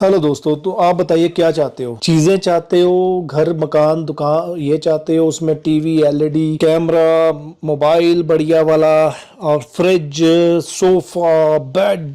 Hello दोस्तों, तो आप बताइए क्या चाहते हो? चीजें चाहते हो, घर मकान दुकान ये चाहते हो, उसमें टीवी एलईडी कैमरा, मोबाइल बढ़िया वाला और फ्रिज, सोफा, बेड,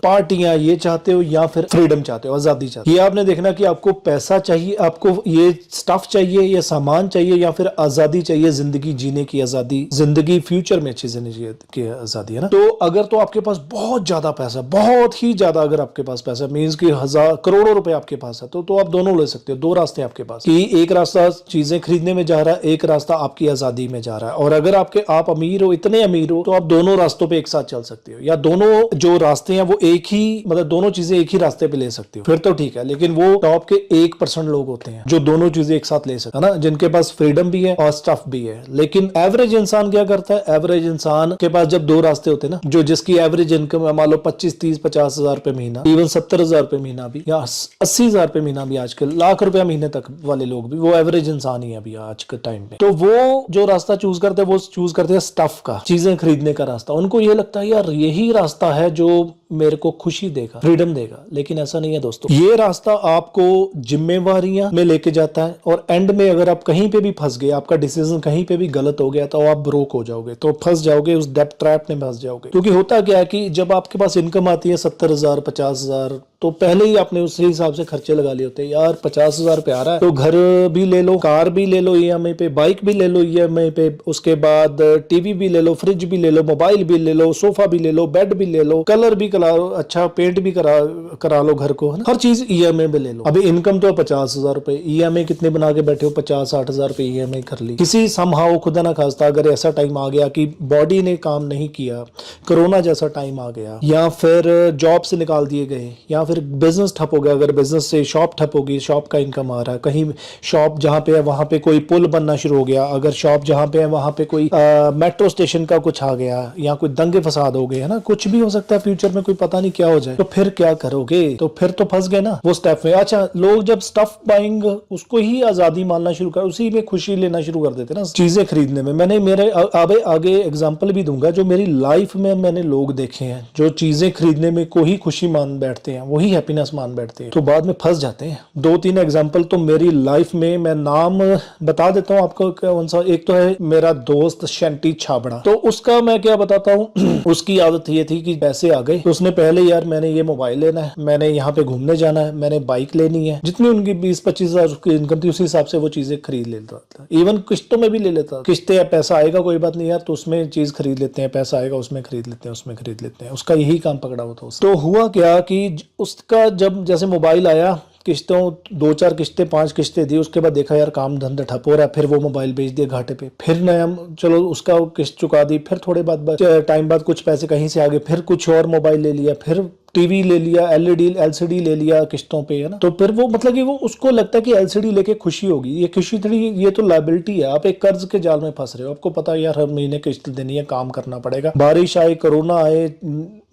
पार्टियां ये चाहते हो, या फिर फ्रीडम चाहते हो, आजादी चाहते हो? ये आपने देखना कि आपको पैसा चाहिए, आपको ये स्टफ चाहिए, ये सामान चाहिए, या फिर आजादी चाहिए, जिंदगी जीने की आजादी, जिंदगी फ्यूचर में अच्छी जिंदगी की आजादी, है ना? तो अगर तो आपके पास बहुत ज्यादा पैसा, बहुत ही ज्यादा अगर आपके पास पैसा मीन्स कि हजार करोड़ों रुपए आपके पास है, तो आप दोनों ले सकते हो। दो रास्ते आपके पास कि एक रास्ता चीजें खरीदने में जा रहा है, एक रास्ता आपकी आजादी में जा रहा है। और अगर आप अमीर हो, इतने अमीर हो, तो आप दोनों रास्तों पे एक साथ चल सकते हो, या दोनों जो रास्ते हैं वो एक ही, मतलब दोनों चीजें एक ही रास्ते पे ले सकते हो, फिर तो ठीक है। लेकिन वो टॉप के 1% लोग होते हैं जो दोनों चीजें एक साथ ले सकते हैं ना, जिनके पास फ्रीडम भी है और स्टफ भी है। लेकिन एवरेज इंसान क्या करता है? एवरेज इंसान के पास जब दो रास्ते होते हैं ना, जो जिसकी एवरेज इनकम है मान लो 25, 30, 50 हजार रुपए महीना, इवन 70 हजार रुपए महीना भी, या 80 हजार रुपए महीना भी, आजकल लाख रुपया महीने तक वाले लोग भी, वो एवरेज इंसान ही है अभी आज के टाइम में। तो वो जो रास्ता चूज करते हैं, वो चूज करते हैं स्टफ का, चीजें खरीदने का रास्ता। उनको ये लगता है यार यही रास्ता है जो मेरे को खुशी देगा, फ्रीडम देगा। लेकिन ऐसा नहीं है दोस्तों, ये रास्ता आपको जिम्मेवारियां में लेके जाता है, और एंड में अगर आप कहीं पे भी फंस गए, आपका डिसीजन कहीं पे भी गलत हो गया, तो आप ब्रोक हो जाओगे, तो फंस जाओगे, उस डेब्ट ट्रैप में फंस जाओगे। क्योंकि होता क्या है कि जब आपके पास इनकम आती है 70 हजार 50 हजार, तो पहले ही आपने उसी हिसाब से खर्चे लगा लिए होते हैं। यार 50 हजार रुपये आ रहा है तो घर भी ले लो, कार भी ले लो ईएमआई पे, बाइक भी ले लो ईएमआई पे, उसके बाद टीवी भी ले लो, फ्रिज भी ले लो, मोबाइल भी ले लो, सोफा भी ले लो, बेड भी ले लो, कलर भी करा लो, अच्छा पेंट भी करा लो घर को, है ना? हर चीज ईएमआई पे ले लो। अभी इनकम तो 50 हजार रुपए, ईएमआई कितने बना के बैठे हो? 50-60 हजार रुपए ईएमआई कर ली। किसी समहाउ खुदा ना खास्ता अगर ऐसा टाइम आ गया कि बॉडी ने काम नहीं किया, कोरोना जैसा टाइम आ गया, या फिर जॉब से निकाल दिए गए, या फिर बिजनेस ठप हो गया, अगर बिजनेस से शॉप ठप होगी, शॉप का इनकम आ रहा है, कहीं शॉप जहां पे है वहां पे कोई पुल बनना शुरू हो गया, अगर शॉप जहां पे है वहां पे कोई मेट्रो स्टेशन का कुछ आ गया, या कोई दंगे फसाद हो गए, है ना? कुछ भी हो सकता है फ्यूचर में, कोई पता नहीं क्या हो जाए, तो फिर क्या करोगे? तो फिर तो फंस गए ना वो स्टेप में। अच्छा, लोग जब स्टफ बाइंग उसको ही आजादी मानना शुरू कर, उसी में खुशी लेना शुरू कर देते ना चीजें खरीदने में। मैंने मेरे आगे एग्जाम्पल भी दूंगा, जो मेरी लाइफ में मैंने लोग देखे हैं जो चीजें खरीदने में को ही खुशी मान बैठते हैं, वही हैप्पीनेस मान बैठते हैं, तो बाद में फंस जाते हैं। 2-3 एग्जांपल तो मेरी लाइफ में, मैं नाम बता देता हूं आपको कौन सा। एक तो है मेरा दोस्त शंटी छाबड़ा, तो उसका मैं क्या बताता हूं उसकी आदत ये थी कि पैसे आ गए तो उसने पहले, यार मैंने ये मोबाइल लेना है, मैंने यहाँ पे घूमने जाना है, मैंने बाइक लेनी है, जितनी उनकी 20-25 हजार की इनकम थी उसी हिसाब से वो चीजें खरीद लेता था। इवन किस्तों में भी ले लेता, किस्तें पैसा आएगा कोई बात नहीं यार, तो उसमें चीज खरीद लेते हैं, पैसा आएगा उसमें खरीद लेते हैं, उसमें खरीद लेते हैं। उसका यही काम पकड़ा हुआ था। तो हुआ क्या कि उसका जब जैसे मोबाइल आया, किस्तों 2-4 किस्तें 5 किस्तें दी, उसके बाद देखा यार काम धंधा ठप हो रहा है, फिर वो मोबाइल बेच दिया घाटे पे, फिर नया, चलो उसका किस्त चुका दी, फिर थोड़े बाद टाइम बाद कुछ पैसे कहीं से आ गए, फिर कुछ और मोबाइल ले लिया, फिर टीवी ले लिया, एलसीडी ले लिया किस्तों पे, है ना? तो फिर वो मतलब कि वो उसको लगता है कि एलसीडी लेके खुशी होगी, ये खुशी थोड़ी, ये तो लायबिलिटी है। आप एक कर्ज के जाल में फंस रहे हो, आपको पता है यार हर महीने किस्त देनी है, काम करना पड़ेगा, बारिश आए, कोरोना आए,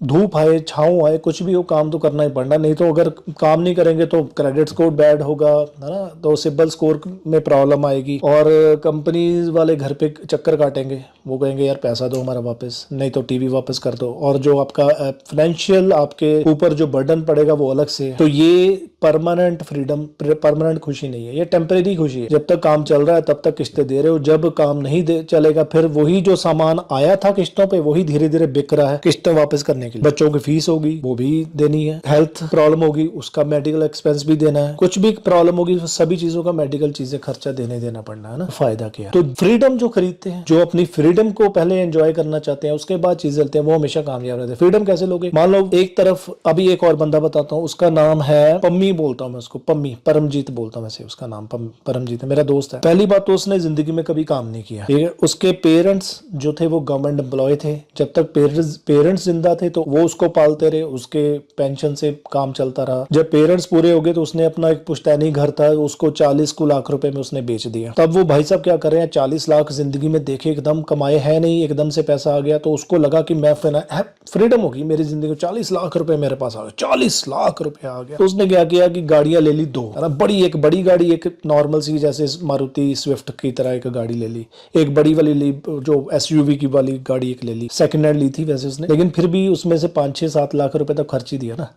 धूप आए, छाँव आए, कुछ भी हो, काम तो करना ही पड़ना। नहीं तो अगर काम नहीं करेंगे तो क्रेडिट स्कोर बैड होगा, है ना? तो सिबिल स्कोर में प्रॉब्लम आएगी, और कंपनी वाले घर पे चक्कर काटेंगे, वो कहेंगे यार पैसा दो हमारा वापस, नहीं तो टीवी वापस कर दो, और जो आपका फाइनेंशियल आपके ऊपर जो बर्डन पड़ेगा वो अलग से। तो ये परमानेंट फ्रीडम, परमानेंट खुशी नहीं है, ये टेम्परेरी खुशी है। जब तक काम चल रहा है तब तक किस्तें दे रहे हो, जब काम नहीं चलेगा फिर वही जो सामान आया था किस्तों पे वही धीरे धीरे बिक रहा है किस्तें वापस करने के लिए। बच्चों की फीस होगी वो भी देनी है, हेल्थ प्रॉब्लम होगी उसका मेडिकल एक्सपेंस भी देना है, कुछ भी प्रॉब्लम होगी सभी चीजों का मेडिकल चीजें खर्चा देना पड़ना है ना। फायदा क्या? तो फ्रीडम जो खरीदते हैं, जो अपनी फ्रीडम को पहले एंजॉय करना चाहते हैं उसके बाद चीजें लेते हैं, वो हमेशा कामयाब रहते हैं। फ्रीडम कैसे लोगे? मान लो एक तरफ, अभी एक और बंदा बताता हूँ, उसका नाम है पम्मी, बोलता हूँ मैं उसको पम्मी, परमजीत बोलता हूँ वैसे उसका नाम परमजीत है, मेरा दोस्त है। पहली बात तो उसने जिंदगी में कभी काम नहीं किया, ठीक है? उसके पेरेंट्स जो थे वो गवर्नमेंट एम्प्लॉय थे, जब तक पेरेंट्स जिंदा थे तो वो उसको पालते रहे, उसके पेंशन से काम चलता रहा। जब पेरेंट्स पूरे हो गए तो उसने अपना एक पुश्तैनी घर था उसको 40 लाख रुपए में उसने बेच दिया। तब वो भाई साहब क्या कर रहे हैं, 40 लाख जिंदगी में देखे, एकदम कमाए है नहीं, एकदम से पैसा आ गया तो उसको लगा कि मैं फ्रीडम होगी मेरी जिंदगी में, 40 लाख रुपए मेरे पास आ गए, 40 लाख रुपए आ गया। तो उसने क्या किया, किया कि गाड़ियां ले ली दो, है ना, एक बड़ी गाड़ी, एक नॉर्मल सी जैसे मारुति स्विफ्ट की तरह एक गाड़ी ले ली, एक बड़ी वाली ली जो एसयूवी की वाली गाड़ी एक ले ली, सेकंड हैंड ली थी वैसे उसने, लेकिन फिर भी उसमें से 5-6-7 लाख रुपए तक खर्च ही दिया ना।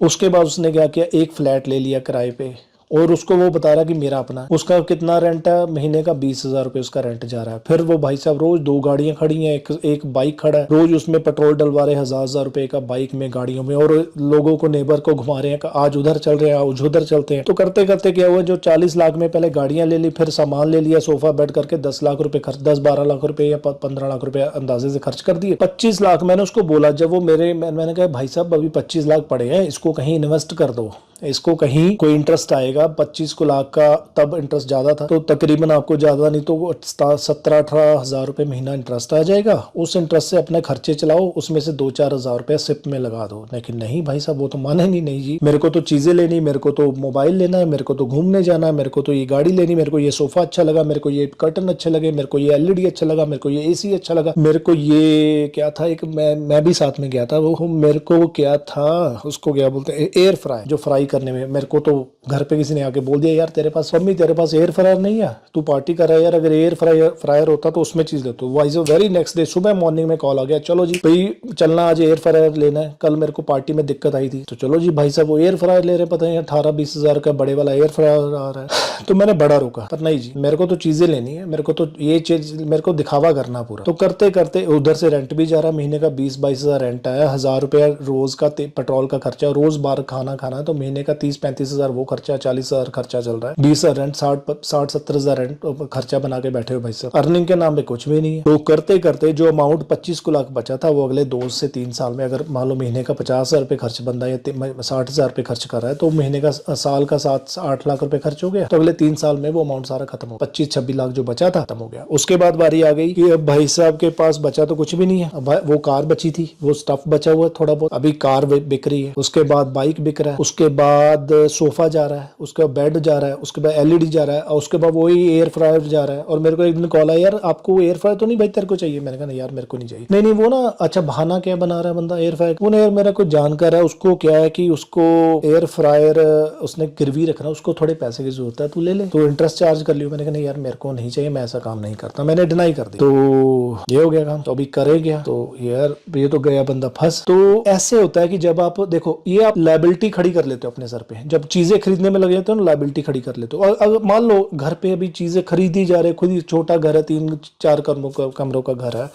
उसके बाद उसने क्या किया, एक फ्लैट ले लिया किराए पे, और उसको वो बता रहा कि मेरा अपना, उसका कितना रेंट है महीने का, 20,000 रुपए उसका रेंट जा रहा है। फिर वो भाई साहब रोज 2 गाड़ियां खड़ी हैं, एक बाइक खड़ा है, रोज उसमें पेट्रोल डलवा रहे 1,000 रुपए का बाइक में, गाड़ियों में, और लोगों को नेबर को घुमा रहे हैं कि आज उधर चल रहे हैं, आज उधर चलते हैं। तो करते करते क्या हुआ, जो 40 लाख में पहले गाड़ियां ले ली, फिर सामान ले लिया, सोफा बेड करके 10 लाख रुपए खर्च, 10-12 लाख रुपए या 15 लाख रुपए अंदाजे से खर्च कर दिए। 25 लाख मैंने उसको बोला, जब वो मैंने कहा भाई साहब अभी 25 लाख पड़े हैं, इसको कहीं इन्वेस्ट कर दो, इसको कहीं कोई इंटरेस्ट आएगा। 25 लाख का तब इंटरेस्ट ज्यादा था, तो तकरीबन आपको ज्यादा नहीं तो 17-18 हजार रुपए महीना इंटरेस्ट आ जाएगा। उस इंटरेस्ट से अपने खर्चे चलाओ, उसमें से 2-4 हजार रुपए सिप में लगा दो। लेकिन नहीं भाई साहब, वो तो माने नहीं जी, मेरे को तो चीजें लेनी, मेरे को तो मोबाइल लेना है, मेरे को तो घूमने जाना है, मेरे को तो ये गाड़ी लेनी, मेरे को ये सोफा अच्छा लगा, मेरे को ये कर्टन अच्छे लगे, मेरे को ये एलईडी अच्छा लगा, मेरे को ये एसी अच्छा लगा, मेरे को ये क्या था, एक मैं भी साथ में गया था, वो मेरे को क्या था, उसको क्या बोलते हैं, एयर फ्राई, जो फ्राई करने में, मेरे को तो घर पे किसी ने आके बोल दिया यार तेरे पास, मम्मी तेरे पास एयर फ्रायर नहीं है, तू पार्टी कर रहा है यार, अगर एयर फ्रायर होता तो उसमें चीज लेते। वाइज वेरी नेक्स्ट डे सुबह मॉर्निंग में कॉल आ गया, चलो जी भाई चलना, आज एयर फ्रायर लेना है, कल मेरे को पार्टी में दिक्कत आई थी, तो चलो जी भाई साहब वो एयर फ्रायर ले रहे, पता नहीं 18-20 हजार का बड़े वाला एयर फ्रायर आ रहा है। तो मैंने बड़ा रुका, पर नहीं जी मेरे को तो चीजें लेनी है, मेरे को तो ये चीज, मेरे को दिखावा करना पूरा। तो करते करते उधर से रेंट भी जा रहा, महीने का 20-22 हजार रेंट आया, 1000 रुपया रोज का पेट्रोल का खर्चा, रोज बाहर खाना खाना, तो महीने का 30-35 हजार वो खर्चा, 40 हजार खर्चा चल रहा है, 20 हजार रेंट, 60-70 हजार रेंट खर्चा बना के बैठे हो भाई साहब। अर्निंग के नाम पे कुछ भी नहीं है। तो करते करते जो अमाउंट 25 लाख बचा था, वो अगले 2 से 3 साल में, अगर मान लो महीने का 50 हजार रुपए खर्च बंदा या 60 हजार रुपए खर्च कर रहा है, तो महीने का साल का 7-8 लाख रुपए खर्च हो गया। तो अगले 3 साल में वो अमाउंट सारा खत्म हो, 25-26 लाख जो बचा था खत्म हो गया। उसके बाद बारी आ गई कि अब भाई साहब के पास बचा तो कुछ भी नहीं है, अब वो कार बची थी, वो स्टफ बचा हुआ थोड़ा बहुत, अभी कार बिक रही है, उसके बाद बाइक बिक रहा है, उसके बाद सोफा जा रहा है, उसके बाद बेड जा रहा है, उसके बाद एलईडी जा रहा है, और उसके बाद वही एयर फ्रायर जा रहा है। और मेरे को एक दिन कॉल आया, यार आपको एयर फ्रायर तो नहीं भाई तेरे को चाहिए? मैंने कहा नहीं यार मेरे को नहीं चाहिए। नहीं वो ना, अच्छा बहाना क्या बना रहा है बंदा एयर फ्रायर, वो ना यार मेरा कोई जानकार है, उसको क्या है कि उसको एयर फ्रायर उसने गिरवी रखना, उसको थोड़े पैसे की जरूरत है, तू ले ले, तो इंटरेस्ट चार्ज कर लियो। मैंने कहा नहीं यार मेरे को नहीं चाहिए, मैं ऐसा काम नहीं करता, मैंने डिनाई कर दिया। तो ये हो गया काम, तो अभी करे क्या, तो यार ये तो गया बंदा फंस। तो ऐसे होता है कि जब आप देखो, ये आप लायबिलिटी खड़ी कर लेते हो अपने सर पे, जब चीजें खरीदने में लगे जाते हो ना, लायबिलिटी खड़ी कर लेते हो। और अगर मान लो घर पे अभी चीजें खरीदी जा रही है, खुद ही छोटा घर है, 3-4 कमरों का घर है,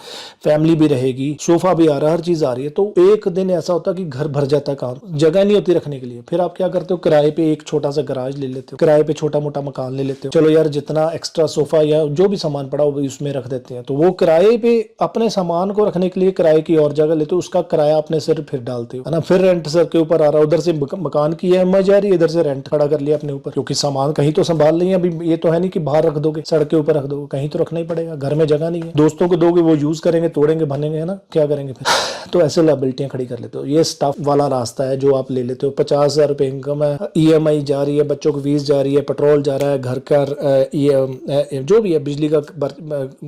फैमिली भी रहेगी, सोफा भी आ रहा है, हर चीज आ रही है, तो एक दिन ऐसा होता है कि घर भर जाता है, काम जगह नहीं होती रखने के लिए। फिर आप क्या करते हो, किराए पे एक छोटा सा गराज ले लेते हो, किराए पे छोटा मोटा मकान ले लेते हो, चलो यार जितना एक्स्ट्रा सोफा या जो भी सामान पड़ा वो उसमें रख देते हैं। तो वो किराए पे अपने सामान को रखने के लिए किराए की और जगह लेते हो, उसका किराया अपने सिर फिर डालते हो, है ना, फिर रेंट सर के ऊपर आ रहा है, उधर से मकान की है मजा आ रही है, इधर से रेंट खड़ा कर लिया अपने ऊपर, क्योंकि सामान कहीं तो संभाल नहीं है। अभी ये तो है नहीं कि बाहर रख दोगे, सड़क के ऊपर रख दोगे, कहीं तो रखना ही पड़ेगा, घर में जगह नहीं है, दोस्तों को दोगे वो यूज करेंगे, तोड़ेंगे भनेंगे, है ना, क्या करेंगे फिर। तो ऐसे लायबिलिटियां खड़ी कर लेते हो। ये स्टफ वाला रास्ता है जो आप ले लेते हो। 50 हजार रुपए इनकम है, ईएमआई जा रही है, बच्चों की फीस जा रही है, पेट्रोल जा रहा है, घर का जो भी है, बिजली का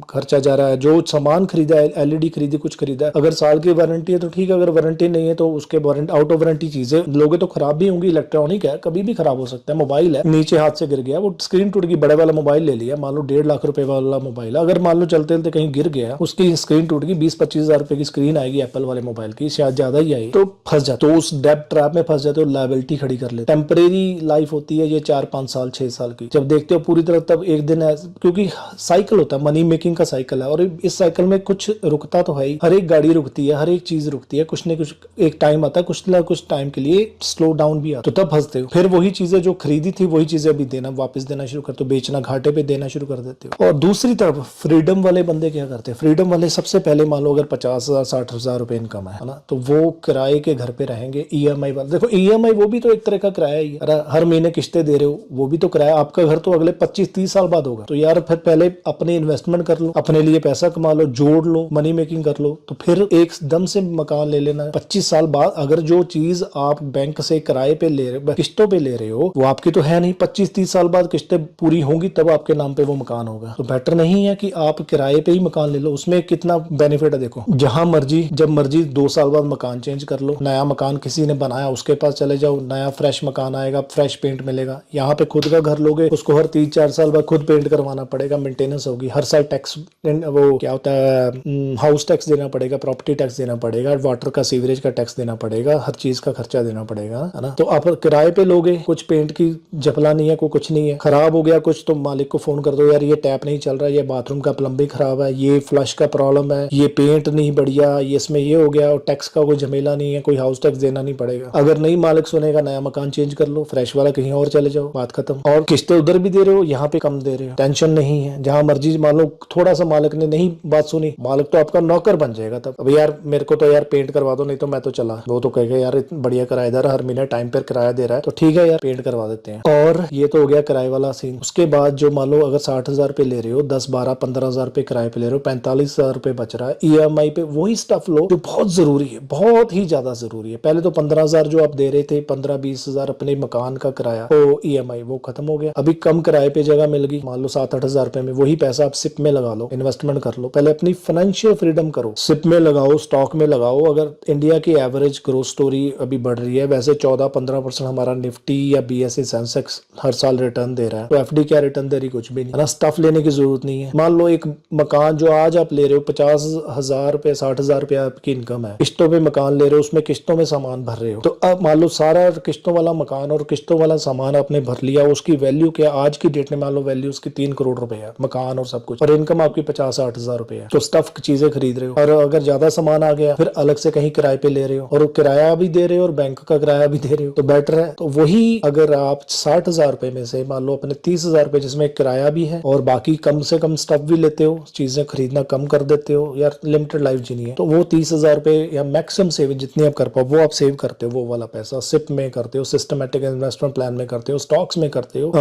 खर्चा जा रहा है, जो सामान खरीदा है, एलईडी खरीदी, कुछ खरीदा है, अगर साल की वारंटी है तो ठीक है, अगर वारंटी नहीं है तो उसके आउट ऑफ वारंटी चीजें लोगे तो खराब भी होंगी, इलेक्ट्रॉनिक है, कभी भी खराब हो सकता है। मोबाइल है, नीचे हाथ से गिर गया, वो स्क्रीन टूट गई, बड़े वाला मोबाइल ले लिया, मान लो 1.5 लाख रुपए वाला मोबाइल है, अगर मान लो चलते चलते कहीं गिर गया, उसकी स्क्रीन टूट गई, 20-25 हजार रुपए की स्क्रीन आएगी एप्पल वाले मोबाइल की, शायद ज्यादा ही आई, तो फंस जाते हो, उस डेब्ट ट्रैप में फंस जाते हो, लायबिलिटी खड़ी कर लेते। टेम्परेरी लाइफ होती है ये 4-5 साल 6 साल की, जब देखते हो पूरी तरह तब एक दिन है, क्योंकि साइकिल होता है, मनी मेकिंग का साइकिल है, और इस साइकिल में कुछ रुकता तो है ही, हर एक गाड़ी रुकती है, हर एक चीज रुकती है, कुछ न कुछ एक टाइम आता है, कुछ ना कुछ टाइम के लिए स्लो डाउन भी आता है, तो तब फंसते हो। फिर वही चीजें जो खरीदी थी वही चीजें अभी देना, वापस देना शुरू करते हो, बेचना घाटे पे देना शुरू कर देते हो। और दूसरी तरफ फ्रीडम वाले बंदे क्या करते हैं, फ्रीडम वाले सबसे पहले मान लो अगर 50,000-60 हजार रुपए इनकम है ना, तो वो किराए के घर पे रहेंगे। ईएमआई वाले देखो, ईएमआई वो भी तो एक तरह का किराया ही है, हर महीने किस्तें दे रहे हो, वो भी तो किराया। आपका घर तो अगले 25-30 साल बाद होगा, तो यार फिर पहले अपने इन्वेस्टमेंट कर लो, अपने लिए पैसा कमा लो, जोड़ लो, मनी मेकिंग कर लो, तो फिर एकदम से मकान ले लेना। 25 साल बाद अगर जो चीज आप बैंक से किराए पे किस्तों पे ले रहे हो, वो आपकी तो है नहीं। 25-30 साल बाद किस्तें पूरी होंगी तब आपके नाम पे वो मकान होगा। तो बेटर नहीं है कि आप किराए पे ही मकान ले लो। उसमें कितना बेनिफिट है देखो, जहां मर्जी जब मर्जी 2 साल बाद मकान चेंज कर लो, नया मकान किसी ने बनाया उसके पास चले जाओ, नया फ्रेश मकान आएगा, फ्रेश पेंट मिलेगा। यहाँ पे खुद का घर लोगे, उसको हर 3-4 साल बाद खुद पेंट करवाना पड़ेगा, मेंटेनेंस होगी, हर साल टैक्स, वो क्या होता है, हाउस टैक्स देना पड़ेगा, प्रॉपर्टी टैक्स देना पड़ेगा, वाटर का सीवरेज का टैक्स देना पड़ेगा, हर चीज का खर्चा देना पड़ेगा, है ना। तो आप किराए पे लोगे, कुछ पेंट की जपला नहीं है, कोई कुछ नहीं है, खराब हो गया कुछ तो मालिक को फोन कर दो, यार ये टैप नहीं चल रहा, ये बाथरूम का प्लम्बिंग खराब है, ये फ्लश का प्रॉब्लम है, ये पेंट नहीं बढ़िया, ये इसमें ये हो गया, और टैक्स का कोई झमेला नहीं है, कोई हाउस टैक्स देना नहीं पड़ेगा। अगर नहीं मालिक सुनेगा, नया मकान चेंज कर लो, फ्रेश वाला कहीं और चले जाओ, बात खत्म। और किस्तें उधर भी दे रहे हो, यहाँ पे कम दे रहे हो, टेंशन नहीं है। जहां मर्जी मान लो थोड़ा सा मालिक ने नहीं बात सुनी, मालिक तो आपका नौकर बन जाएगा तब। अब यार मेरे को तो यार पेंट करवा दो, नहीं तो मैं तो चला। वो तो कहेगा यार इतना बढ़िया किराएदार हर महीने टाइम पर किराया दे रहा है, तो ठीक है यार पेंट करवा देते हैं। और ये तो हो गया किराए वाला सीन। उसके बाद जो मान लो अगर 60,000 रुपए ले रहे हो, 10-12-15,000 रुपए किराए पे ले रहे हो, 45,000 रुपए बच रहा है, EMI पे वही स्टफ लो जो बहुत जरूरी है, बहुत ही ज्यादा जरूरी है। पहले तो 15,000 जो आप दे रहे थे, 15-20,000 अपने मकान का किराया, तो EMI वो खत्म हो गया। अभी कम किराए पे जगह मिल गई, मान लो 7-8,000 रुपए में, वही पैसा आप सिप में लगा लो, इन्वेस्टमेंट कर लो। पहले अपनी फाइनेंशियल फ्रीडम करो, सिप में लगाओ, स्टॉक में लगाओ। अगर इंडिया की एवरेज ग्रोथ स्टोरी अभी बढ़ रही है, वैसे 14-15% हमारा निफ्टी या BSE सेंसेक्स हर साल रिटर्न दे रहा है, तो FD क्या रिटर्न दे रही, कुछ भी नहीं है ना। स्टफ लेने की जरूरत नहीं है। मान लो एक मकान जो आज आप ले रहे हो, 50,000 रुपए 60,000 रुपए आपकी इनकम है, किस्तों पे मकान ले रहे हो, उसमें किस्तों में सामान भर रहे हो, तो अब मान लो सारा किस्तों वाला मकान और किस्तों वाला सामान आपने भर लिया, उसकी वैल्यू क्या आज की डेट में, मान लो वैल्यू उसकी 3 करोड़ रुपए है, मकान और सब कुछ, और इनकम आपकी 50-60 हजार रुपए है। तो स्टफ चीजें खरीद रहे हो, और अगर ज्यादा सामान आ गया फिर अलग से कहीं किराए पे ले रहे हो, और किराया भी दे रहे हो और बैंक का किराया भी दे रहे हो, तो बेटर है। तो वही अगर आप 60,000 रुपए में से मान लो अपने 30,000 रुपए जिसमें किराया भी है और बाकी कम से कम स्टफ भी लेते हो, चीजें खरीदना कम कर देते हो, यार लिमिटेड लाइफ जीनी है, तो वो 30,000 रुपए या मैक्सिमम सेविंग जितनी आप कर पाओ वो आप सेव करते हो। वो वाला पैसा सिप में करते हो, सिस्टमेटिक इन्वेस्टमेंट प्लान में करते हो, स्टॉक्स में करते हो,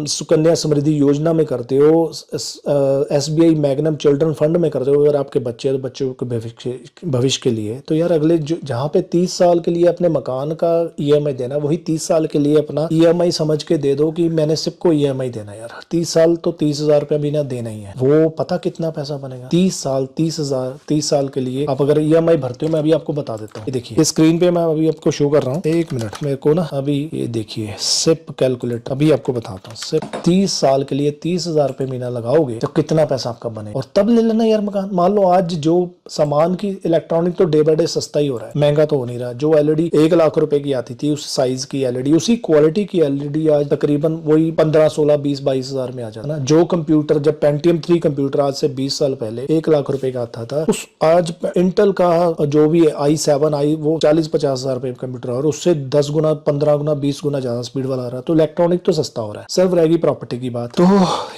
सुकन्या समृद्धि योजना में करते हो, SBI मैग्नम चिल्ड्रन फंड में करते हो। अगर आपके बच्चे, तो बच्चों के भविष्य के लिए, तो यार अगले जहां पे 30 साल के लिए अपने मकान का EMI देना, वही 30 साल के लिए अपना EMI समझ के दे दो कि मैंने सिप को EMI देना। यार 30 साल तो 30,000 रुपया भी ना देना ही है, वो पता कितना पैसा बनेगा 30 साल 30,000 30 साल के लिए आप अगर EMI भरते हो। मैं अभी आपको बता देता हूँ, देखिए स्क्रीन पे मैं अभी आपको शो कर रहा हूँ, एक मिनट मेरे को ना, अभी ये देखिए सिप कैलकुलेटर अभी आपको बताता हूँ। सिप 30 साल के लिए 30,000 रुपए महीना लगाओगे तो कितना पैसा आपका बने, और तब ले लेना यार मकान। मान लो आज जो सामान की इलेक्ट्रॉनिक तो डे बाय डे सस्ता ही हो रहा है, महंगा तो हो नहीं रहा। जो LED 1 लाख रुपए की आती थी, उस साइज की LED, उसी क्वालिटी की LED आज तकरीबन वही 15, 16, 20, 22,000 में आ जाता है ना। जो कंप्यूटर, जब Pentium 3 कंप्यूटर आज से 20 साल पहले 1 लाख रुपए का आता था, उस आज इंटेल का जो भी i7 वो 40-50,000 रुपए कंप्यूटर, और उससे 10 गुना 15 गुना 20 गुना ज्यादा स्पीड वाला आ रहा है। तो इलेक्ट्रॉनिक तो सस्ता हो रहा है, सिर्फ रहेगी प्रॉपर्टी की बात। तो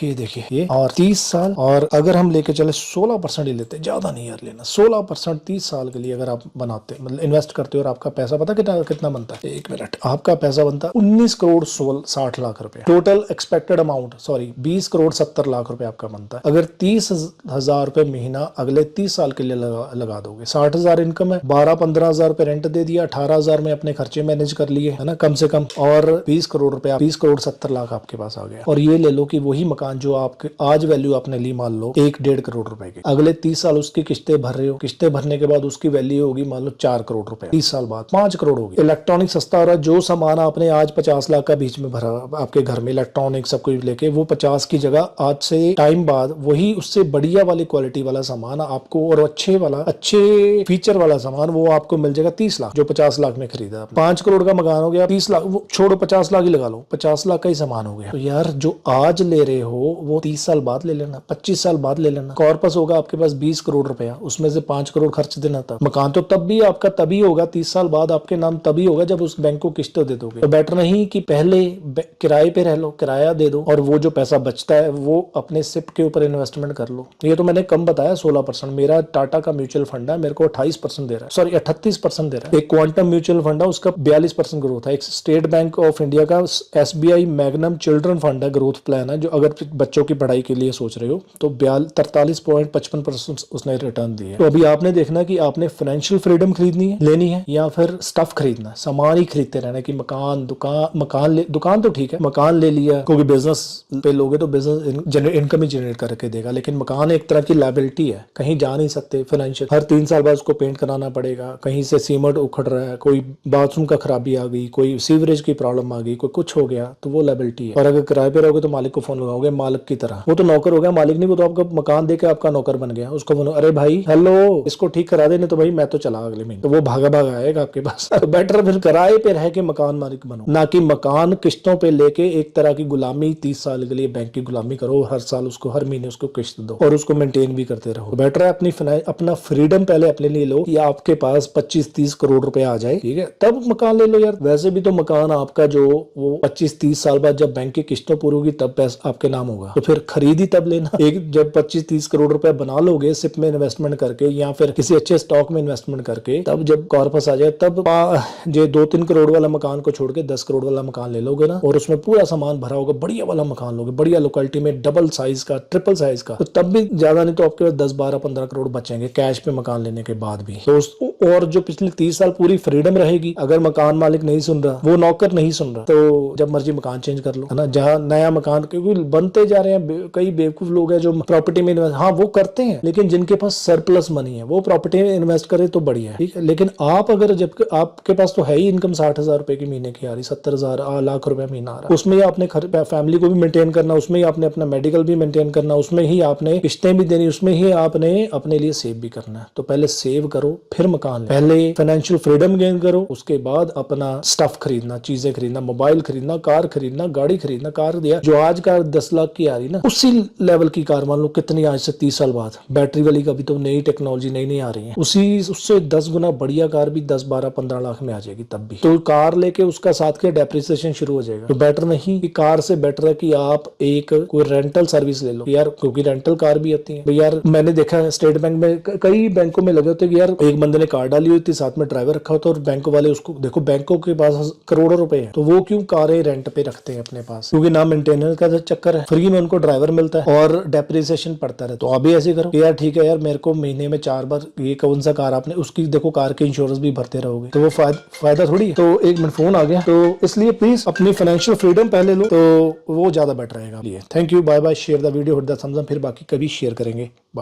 ये देखिए ये, और 30 साल, और अगर हम लेके चले 16% ही लेते, ज्यादा नहीं यार लेना, 16% 30 साल के लिए अगर आप बनाते मतलब इन्वेस्ट करते हो, और आपका पैसा पता कितना बनता है, एक मिनट, आपका पैसा बनता है 19 करोड़ 60 लाख रुपए total expected amount, sorry 20 crore 70 lakh रुपए आपका बनता है। अगर 30,000 रुपए महीना अगले 30 साल के लिए लगा दोगे, 60,000 इनकम है, 12-15,000 रुपए रेंट दे दिया, 18,000 में अपने खर्चे मैनेज कर लिए, है ना, कम से कम, और 20 करोड़ रुपए 20 करोड़ 70 लाख आपके पास आ गया। और ये ले लो कि वही मकान जो आपके आज वैल्यू आपने ली, मान लो 1-1.5 करोड़ रुपए की, अगले 30 साल उसकी किस्तें भर रहे हो, किस्तें भरने के बाद उसकी वैल्यू होगी मान लो 4 करोड़ रुपए, 30 साल बाद 5 करोड़ होगी। इलेक्ट्रॉनिक सस्ता हो रहा है, जो सामान आपने आज 50 लाख का बीच में भरा आपके घर में इलेक्ट्रॉनिक सब कुछ लेके, वो 50 की जगह आज से टाइम बाद वही उससे बढ़िया वाली क्वालिटी वाला सामान आपको, और अच्छे फीचर वाला सामान वो आपको मिल जाएगा 30 लाख, जो 50 लाख में खरीदा। 5 करोड़ का मकान हो गया, 30 लाख, वो छोड़ो 50 लाख ही लगा लो, 50 लाख का ही सामान हो गया। तो यार जो आज ले रहे हो वो 30 साल बाद ले लेना, 25 साल बाद ले लेना। कॉर्पस होगा आपके पास 20 करोड़ रुपया, उसमें से 5 करोड़ खर्च देना था। मकान तो तब भी आपका तभी होगा 30 साल बाद आपके नाम तभी होगा जब उस बैंक को किस्त दे दोगे। तो बेटर नहीं कि पहले किराए पे रह लो, किराया दे दो, और वो जो पैसा बचता है वो अपने सिप के ऊपर इन्वेस्टमेंट कर लो। ये तो मैंने कम बताया 16%, मेरा टाटा का म्यूचुअल फंड है, मेरे को 28% दे रहा है, सॉरी 38% दे रहा है। एक क्वांटम म्यूचुअल फंड है, उसका 42% ग्रोथ है। एक स्टेट बैंक ऑफ इंडिया का SBI मैग्नम चिल्ड्रन फंड है, ग्रोथ प्लान है, जो अगर बच्चों की पढ़ाई के लिए सोच रहे हो, तो 43.55% उसने रिटर्न दिए। तो अभी आपने देखना कि आपने फाइनेंशियल फ्रीडम खरीदनी है, लेनी है, या फिर स्टफ खरीदना है, सामान ही खरीदते देखते रहना कि दुकान तो ठीक है, मकान ले लिया, क्योंकि बिजनेस पे लोगे तो बिजनेस इनकम ही जनरेट करके देगा, लेकिन मकान एक तरह की लायबिलिटी है, कहीं जा नहीं सकते फाइनेंशियल, हर 3 साल बाद उसको पेंट कराना पड़ेगा, कहीं से सीमेंट उखड़ रहा है, कोई बाथरूम का खराबी आ गई, कोई सीवरेज की प्रॉब्लम आ गई, कोई कुछ हो गया, तो वो लायबिलिटी है। और अगर किराए पे रहोगे तो मालिक को फोन लगाओगे मालिक की तरह, वो तो नौकर हो गया, मालिक नहीं, वो तो आपका मकान देके आपका नौकर बन गया, उसको बोलो अरे भाई हेलो इसको ठीक करा देने, तो भाई मैं तो चला अगले महीने, तो वो भागा आएगा आपके पास। तो बेटर फिर किराए पे रह के मकान मालिक बनो, ना कि मकान किस्तों पे लेके एक तरह की गुलामी, 30 साल के लिए बैंक की गुलामी करो, हर साल उसको, हर महीने उसको किस्त दो और उसको मेंटेन भी करते रहो। बेटर है अपना फ्रीडम पहले अपने लिए लो कि आपके पास 25-30 करोड़ रुपए आ जाए, ठीक है, तब मकान ले लो यार। वैसे भी तो मकान आपका जो वो 25-30 साल बाद जब बैंक की किस्तों पूरी होगी तब पैसा आपके नाम होगा, तो फिर खरीदी तब लेना। एक जब 25-30 करोड़ रुपए बना लोगे सिप में इन्वेस्टमेंट करके या फिर किसी अच्छे स्टॉक में इन्वेस्टमेंट करके, तब जब कॉर्पस आ जाए तब जो 2-3 करोड़ वाला मकान को छोड़ के 10 करोड़ वाला मकान ले लोगे ना, और उसमें पूरा सामान भरा होगा, बढ़िया वाला मकान लोगे, बढ़िया लोकेलिटी में, डबल साइज का, ट्रिपल साइज का, तो तब भी ज्यादा नहीं तो आपके पास 10-12-15 करोड़ बचेंगे कैश पे मकान लेने के बाद भी। तो और जो पिछले 30 साल पूरी फ्रीडम रहेगी, अगर मकान मालिक नहीं सुन रहा, वो नौकर नहीं सुन रहा, तो जब मर्जी मकान चेंज कर लो, है ना। जहां नया मकान, क्योंकि बनते जा रहे हैं, कई बेवकूफ लोग हैं जो प्रॉपर्टी में इन्वेस्ट, हाँ वो करते हैं, लेकिन जिनके पास सरप्लस मनी है वो प्रॉपर्टी में इन्वेस्ट करे तो बढ़िया है, ठीक है। लेकिन आप अगर जब आपके पास तो है ही इनकम 60,000 रुपए की महीने की आ रही, 70,000 लाख रुपए महीना आ रहा है, उसमें ही आपने फैमिली को भी मेंटेन करना, उसमें ही आपने अपना मेडिकल भी मेंटेन करना, उसमें ही आपने किस्तें भी देनी, उसमें ही आपने अपने लिए सेव भी करना है। तो पहले सेव करो फिर मकान, पहले फाइनेंशियल फ्रीडम गेन करो, उसके बाद अपना स्टफ खरीदना, चीजें खरीदना, मोबाइल खरीदना, कार खरीदना, गाड़ी खरीदना। कार दिया जो आज कार 10 लाख की आ रही ना, उसी लेवल की कार मान लो कितनी आज से 30 साल बाद बैटरी वाली का भी तो नई टेक्नोलॉजी नई आ रही है, उससे 10 गुना बढ़िया कार भी 10-12-15 लाख में आ जाएगी तब भी। तो कार लेके उसका साथ के डेप्रिसिएशन शुरू हो जाएगा। तो बेटर नहीं कि कार से बेटर है कि आप एक कोई रेंटल सर्विस ले लो यार, क्योंकि रेंटल कार भी आती है। तो यार मैंने देखा है स्टेट बैंक में, कई बैंकों में लगे होते कि यार एक बंदे ने कार डाली हुई थी, साथ में ड्राइवर रखा होता, और बैंक वाले उसको, देखो बैंकों के पास करोड़ों रुपए हैं, तो वो क्यों कारें रेंट पे रखते हैं अपने पास, क्योंकि ना मेंटेनेंस का चक्कर है, फ्री में उनको ड्राइवर मिलता है और डेप्रिसिएशन पड़ता है। तो आप भी ऐसे करो यार, ठीक है यार मेरे को महीने में 4 बार, ये कौन सा कार आपने, उसकी देखो कार के इंश्योरेंस भी भरते रहोगे, तो वो फायदा थोड़ी है। तो 1 मिनट फोन आ गया, तो इसलिए प्लीज अपनी फाइनेंशियल फ्रीडम पहले लो, तो वो ज्यादा बेटर रहेगा। Thank you, bye bye, share the video, hit the thumbs up, फिर बाकी कभी शेयर करेंगे। बाय।